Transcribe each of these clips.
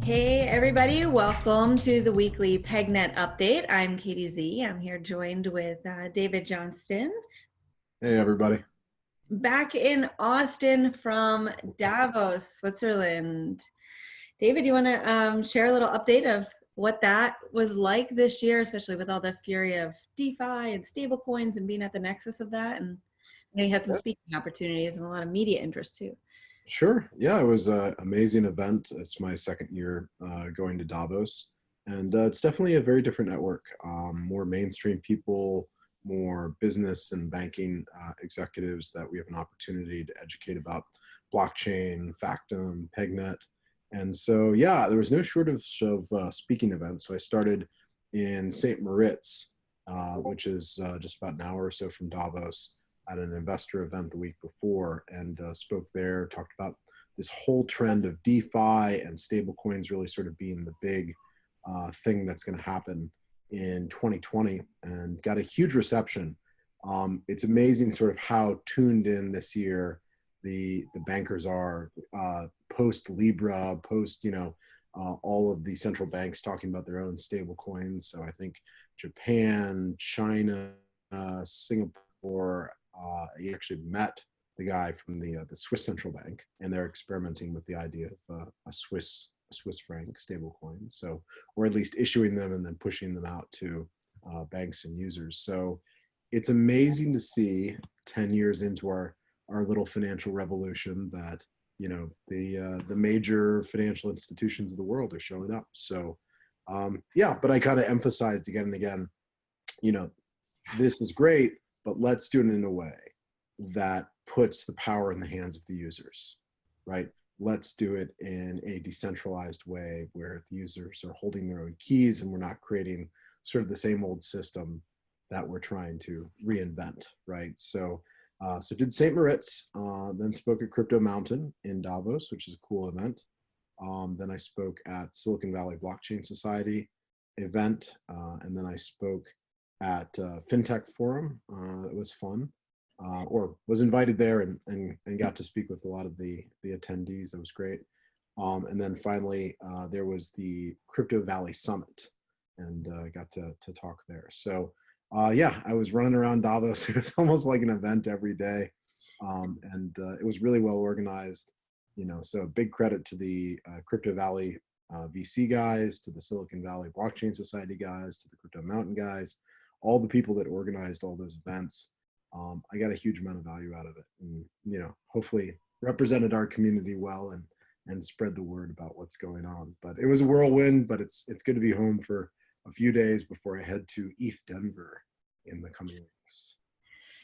Hey everybody, welcome to the weekly PegNet update. I'm Kaitie Zhee. I'm here joined with David Johnston. Hey, everybody. Back in Austin from Davos, Switzerland. David, you want to share a little update of what that was like this year, especially with all the fury of DeFi and stablecoins and being at the nexus of that? And I know you had some Yeah. speaking opportunities and a lot of media interest too. Sure. Yeah, it was an amazing event. It's my second year going to Davos, and it's definitely a very different network. More mainstream people, more business and banking executives that we have an opportunity to educate about blockchain, Factom, PegNet. And so, yeah, there was no shortage of speaking events. So I started in St. Moritz, which is just about an hour or so from Davos, at an investor event the week before, and spoke there, talked about this whole trend of DeFi and stablecoins really sort of being the big thing that's going to happen in 2020, and got a huge reception. It's amazing sort of how tuned in this year the bankers are, post Libra, post, all of the central banks talking about their own stable coins. So I think Japan, China, Singapore, he actually met the guy from the Swiss central bank, and they're experimenting with the idea of a Swiss franc stablecoin. So, or at least issuing them and then pushing them out to banks and users. So, it's amazing to see 10 years into our little financial revolution that the major financial institutions of the world are showing up. So, yeah, but I kind of emphasized again and again, this is great, but let's do it in a way that puts the power in the hands of the users, right? Let's do it in a decentralized way where the users are holding their own keys and we're not creating sort of the same old system that we're trying to reinvent, right? So, did St. Moritz, then spoke at Crypto Mountain in Davos, which is a cool event. Then I spoke at Silicon Valley Blockchain Society event, and then I spoke at FinTech Forum. It was fun, or was invited there and got to speak with a lot of the attendees. That was great. And then finally, there was the Crypto Valley Summit, and got to talk there. So yeah, I was running around Davos. It was almost like an event every day, and it was really well organized. So big credit to the Crypto Valley VC guys, to the Silicon Valley Blockchain Society guys, to the Crypto Mountain guys, all the people that organized all those events. I got a huge amount of value out of it, and hopefully represented our community well and spread the word about what's going on. But it was a whirlwind, but it's good to be home for a few days before I head to ETH Denver in the coming weeks.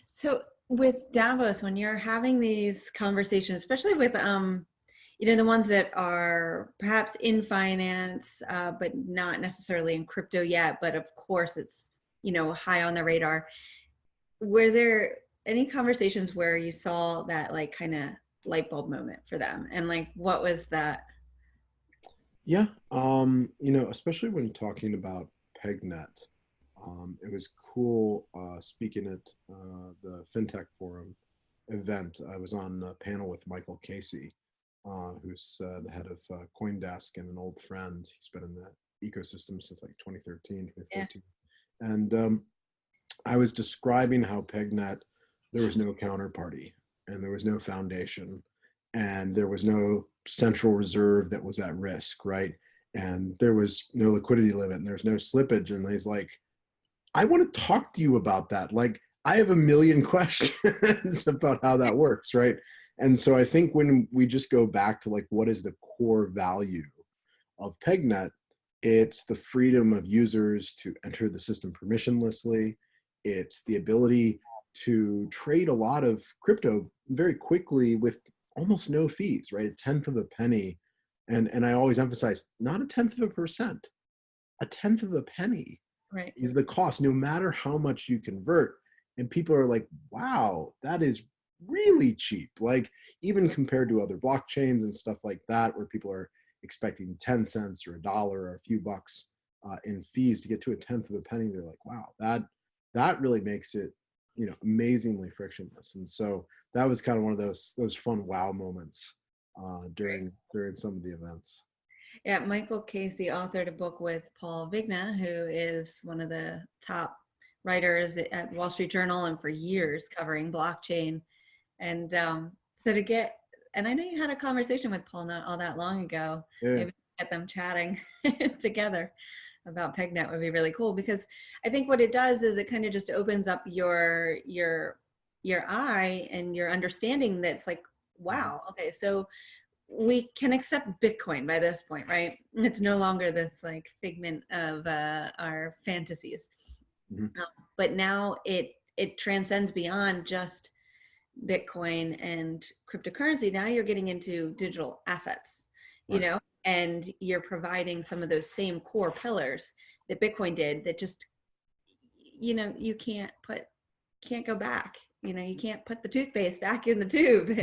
So with Davos, when you're having these conversations, especially with the ones that are perhaps in finance, but not necessarily in crypto yet, but of course it's high on the radar. Were there any conversations where you saw that like kind of light bulb moment for them, and like what was that? Yeah, especially when talking about PegNet, it was cool speaking at the FinTech Forum event. I was on a panel with Michael Casey, who's the head of CoinDesk and an old friend. He's been in the ecosystem since like 2013, 2014. Yeah. And I was describing how PegNet, there was no counterparty and there was no foundation and there was no central reserve that was at risk, right? And there was no liquidity limit and there's no slippage. And he's like, I want to talk to you about that. Like, I have a million questions about how that works, right? And so I think when we just go back to like, what is the core value of PegNet? It's the freedom of users to enter the system permissionlessly. It's the ability to trade a lot of crypto very quickly with almost no fees, right? A tenth of a penny. And I always emphasize, not a tenth of a percent, a tenth of a penny, Right, is the cost, no matter how much you convert. And people are like, wow, that is really cheap. Like, even compared to other blockchains and stuff like that, where people are expecting 10 cents or $1 or a few bucks in fees to get to a tenth of a penny, they're like, wow, that really makes it, amazingly frictionless. And so that was kind of one of those fun wow moments during some of the events. Yeah, Michael Casey authored a book with Paul Vigna, who is one of the top writers at the Wall Street Journal and for years covering blockchain. And so to get, and I know you had a conversation with Paul not all that long ago, Yeah. maybe get them chatting together about PegNet would be really cool, because I think what it does is it kind of just opens up your eye and your understanding that's like, Mhm. wow, okay, so we can accept Bitcoin by this point, right? It's no longer this like figment of our fantasies. Mhm. But now it transcends beyond just Bitcoin and cryptocurrency. Now you're getting into digital assets, you Right. know, and you're providing some of those same core pillars that Bitcoin did that just, you know, you can't go back. You know, you can't put the toothpaste back in the tube.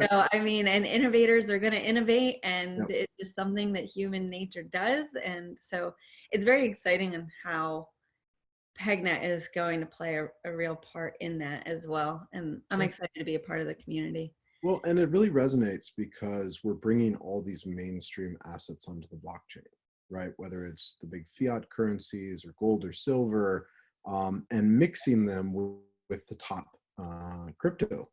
So, I mean, and innovators are going to innovate, and Yep. it's just something that human nature does. And so it's very exciting on how PegNet is going to play a real part in that as well. And I'm Yeah. excited to be a part of the community. Well, and it really resonates because we're bringing all these mainstream assets onto the blockchain, right? Whether it's the big fiat currencies or gold or silver, and mixing them with the top crypto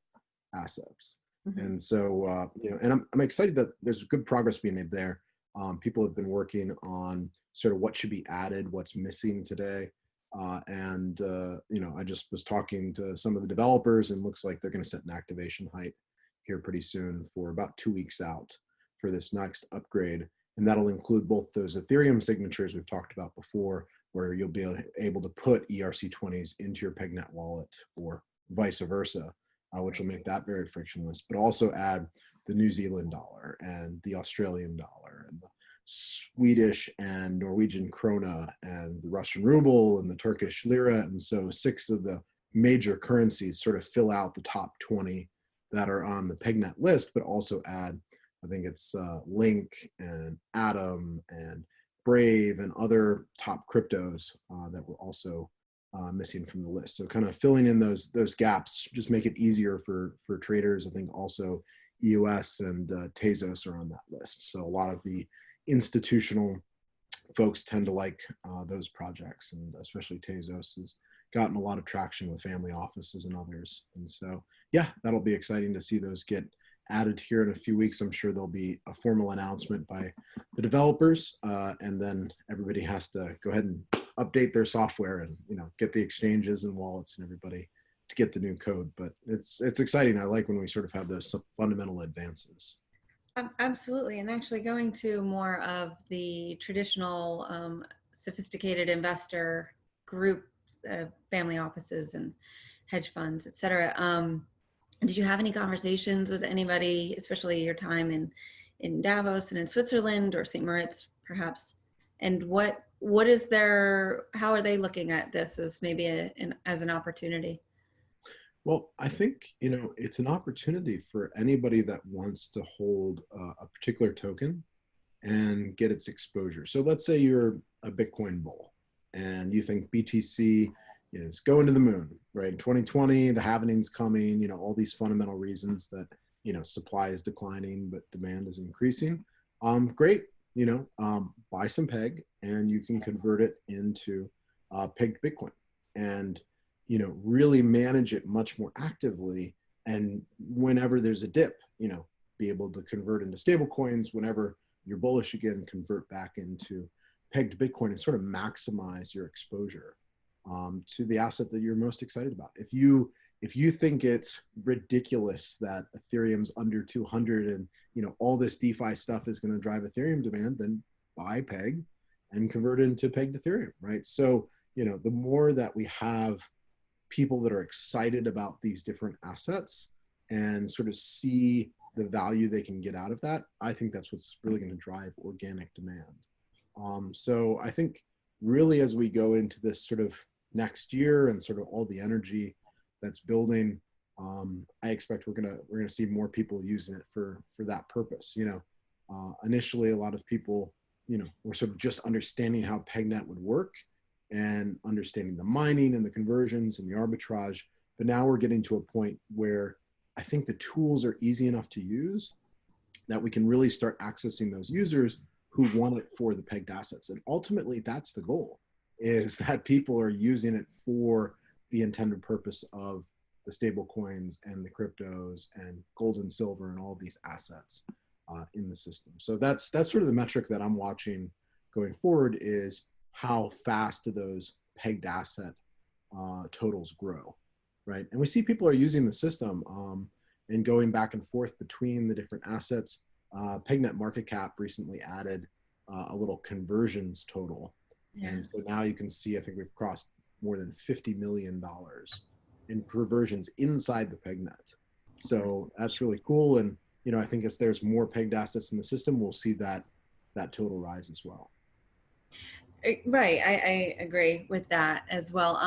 assets. Mhm. And so, and I'm excited that there's good progress being made there. People have been working on sort of what should be added, what's missing today. I just was talking to some of the developers, and looks like they're going to set an activation height here pretty soon for about 2 weeks out for this next upgrade. And that'll include both those Ethereum signatures we've talked about before, where you'll be able to put ERC20s into your PegNet wallet or vice versa, which will make that very frictionless, but also add the New Zealand dollar and the Australian dollar and the Swedish and Norwegian krona and the Russian ruble and the Turkish lira. And so 6 of the major currencies sort of fill out the top 20 that are on the PegNet list, but also add, I think it's Link and Atom and Brave and other top cryptos that were also missing from the list. So kind of filling in those gaps, just make it easier for traders. I think also EOS and Tezos are on that list. So a lot of the institutional folks tend to like those projects, and especially Tezos has gotten a lot of traction with family offices and others. And so, yeah, that'll be exciting to see those get added here in a few weeks. I'm sure there'll be a formal announcement by the developers, and then everybody has to go ahead and update their software and get the exchanges and wallets and everybody to get the new code. But it's exciting. I like when we sort of have those fundamental advances. Absolutely. And actually going to more of the traditional sophisticated investor groups, family offices and hedge funds, et cetera. Did you have any conversations with anybody, especially your time in Davos and in Switzerland or St. Moritz, perhaps? And what is how are they looking at this as maybe as an opportunity? Well, I think, it's an opportunity for anybody that wants to hold a particular token and get its exposure. So let's say you're a Bitcoin bull and you think BTC is going to the moon, right? In 2020, the halving's coming, all these fundamental reasons that, supply is declining, but demand is increasing. Great, buy some PEG and you can convert it into pegged Bitcoin. And really manage it much more actively. And whenever there's a dip, be able to convert into stable coins. Whenever you're bullish again, convert back into pegged Bitcoin and sort of maximize your exposure to the asset that you're most excited about. If you think it's ridiculous that Ethereum's under 200 and all this DeFi stuff is going to drive Ethereum demand, then buy Peg and convert it into pegged Ethereum, right? So the more that we have people that are excited about these different assets and sort of see the value they can get out of that, I think that's what's really going to drive organic demand. So I think really as we go into this sort of next year and sort of all the energy that's building, I expect we're gonna see more people using it for that purpose. Initially a lot of people, were sort of just understanding how PegNet would work and understanding the mining and the conversions and the arbitrage. But now we're getting to a point where I think the tools are easy enough to use that we can really start accessing those users who want it for the pegged assets. And ultimately, that's the goal, is that people are using it for the intended purpose of the stable coins and the cryptos and gold and silver and all these assets in the system. So that's sort of the metric that I'm watching going forward, is how fast do those pegged asset totals grow, right? And we see people are using the system and going back and forth between the different assets. PegNet market cap recently added a little conversions total. Yeah. And so now you can see, I think we've crossed more than $50 million in conversions inside the PegNet. So that's really cool. And, you know, I think as there's more pegged assets in the system, we'll see that total rise as well. Right, I agree with that as well.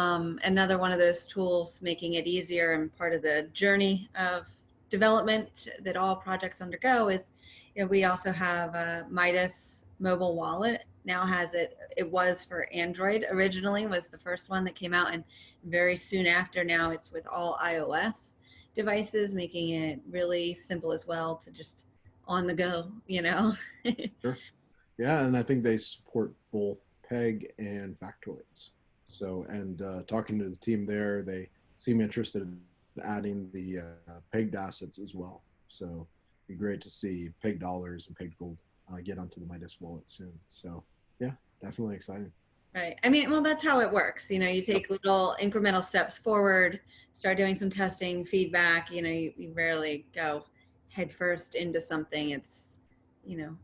Another one of those tools making it easier, and part of the journey of development that all projects undergo is, you know, we also have a Midas mobile wallet. Now has it was for Android originally, was the first one that came out, and very soon after now it's with all iOS devices, making it really simple as well to just on the go, you know. Sure. Yeah, and I think they support both Peg and factoids. So, and talking to the team there, they seem interested in adding the pegged assets as well. So it'd be great to see pegged dollars and pegged gold get onto the Midas wallet soon. So yeah, definitely exciting. Right. I mean, well, that's how it works. You know, you take little incremental steps forward, start doing some testing, feedback. You know, you rarely go headfirst into something. It's, you know,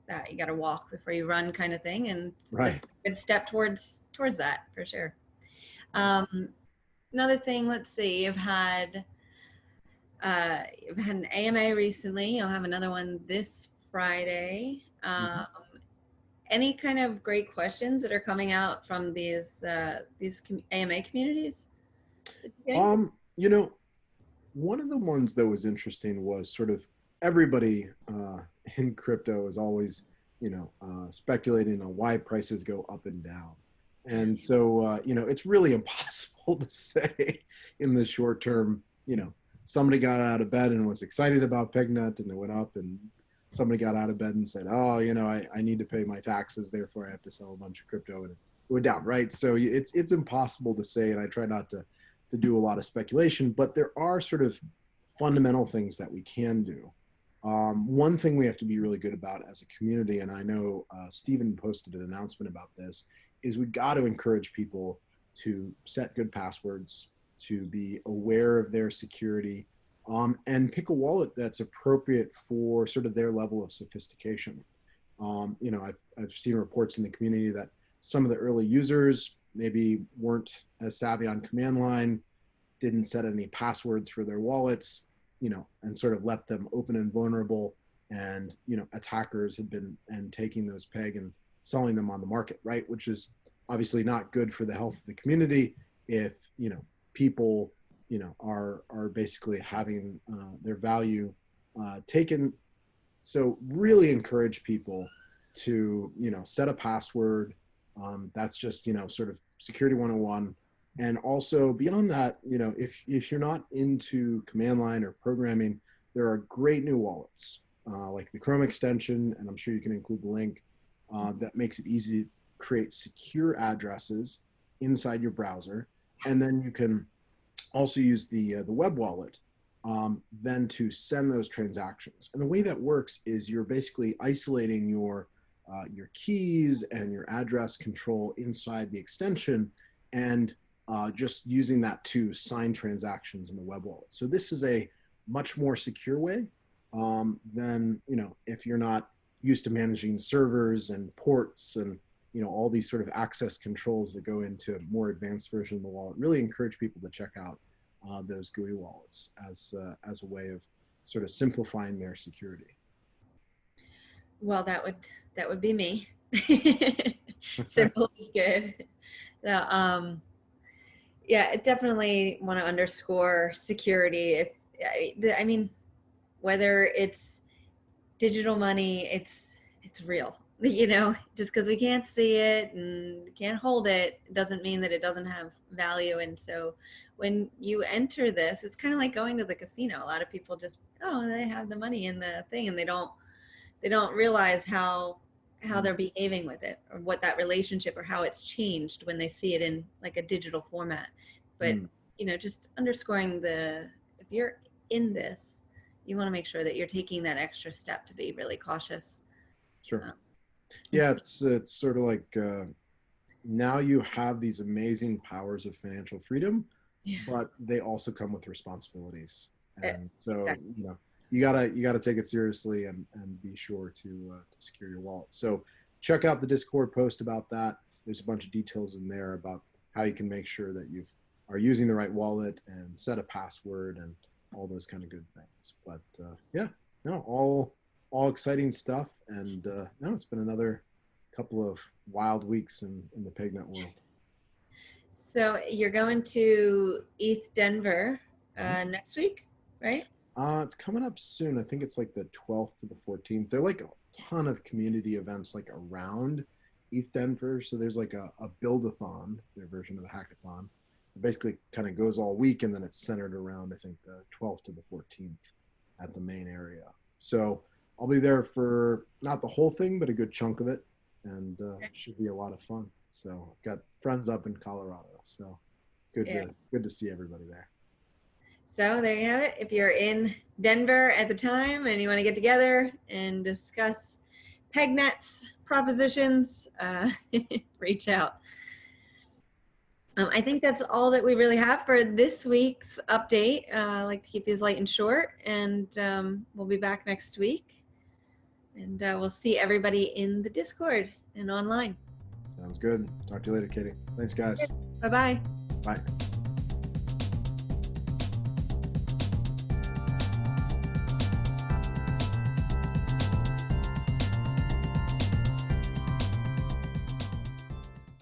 that you got to walk before you run kind of thing. And right. This is a good step towards that for sure. Another thing, let's see, you've had an AMA recently. You'll have another one this Friday. Any kind of great questions that are coming out from these AMA communities? You know, one of the ones that was interesting was sort of everybody in crypto is always, you know, speculating on why prices go up and down. And so, you know, it's really impossible to say in the short term. You know, somebody got out of bed and was excited about PegNet and it went up, and somebody got out of bed and said, oh, you know, I need to pay my taxes, therefore I have to sell a bunch of crypto, and it went down, right? So it's impossible to say, and I try not to do a lot of speculation, but there are sort of fundamental things that we can do. One thing we have to be really good about as a community, and I know Stephen posted an announcement about this, is we got to encourage people to set good passwords, to be aware of their security, and pick a wallet that's appropriate for sort of their level of sophistication. You know, I've seen reports in the community that some of the early users maybe weren't as savvy on command line, didn't set any passwords for their wallets, you know, and sort of left them open and vulnerable. And, you know, attackers had been and taking those peg and selling them on the market, right? Which is obviously not good for the health of the community if, you know, people, you know, are basically having their value taken. So really encourage people to, you know, set a password. That's just, you know, sort of security 101. And also beyond that, you know, if you're not into command line or programming, there are great new wallets like the Chrome extension, and I'm sure you can include the link, that makes it easy to create secure addresses inside your browser. And then you can also use the web wallet then to send those transactions. And the way that works is you're basically isolating your keys and your address control inside the extension, and just using that to sign transactions in the web wallet. So this is a much more secure way than, you know, if you're not used to managing servers and ports and, you know, all these sort of access controls that go into a more advanced version of the wallet. Really encourage people to check out those GUI wallets as a way of sort of simplifying their security. Well, that would be me. Simple is good. So, yeah, I definitely want to underscore security. I mean, whether it's digital money, it's real. You know, just because we can't see it and can't hold it doesn't mean that it doesn't have value. And so when you enter this, it's kind of like going to the casino. A lot of people just, oh, they have the money in the thing, and they don't realize how how they're behaving with it, or what that relationship or how it's changed when they see it in like a digital format. But just underscoring if you're in this, you want to make sure that you're taking that extra step to be really cautious. Sure. Yeah, it's sort of like now you have these amazing powers of financial freedom, but they also come with responsibilities. And so, exactly. you gotta take it seriously and be sure to secure your wallet. So check out the Discord post about that. There's a bunch of details in there about how you can make sure that you are using the right wallet and set a password and all those kind of good things. But all exciting stuff. And no, it's been another couple of wild weeks in the PegNet world. So you're going to ETH Denver next week, right? It's coming up soon. I think it's like the 12th to the 14th. There are like a ton of community events like around ETH Denver. So there's like a build-a-thon, their version of the hackathon. It basically kind of goes all week, and then it's centered around, I think, the 12th to the 14th at the main area. So I'll be there for not the whole thing, but a good chunk of it, and it should be a lot of fun. So I've got friends up in Colorado, so good to see everybody there. So there you have it. If you're in Denver at the time and you want to get together and discuss PegNet's propositions, reach out. I think that's all that we really have for this week's update. I like to keep these light and short, and we'll be back next week. And we'll see everybody in the Discord and online. Sounds good. Talk to you later, Kaitie. Thanks, guys. Bye-bye. Bye.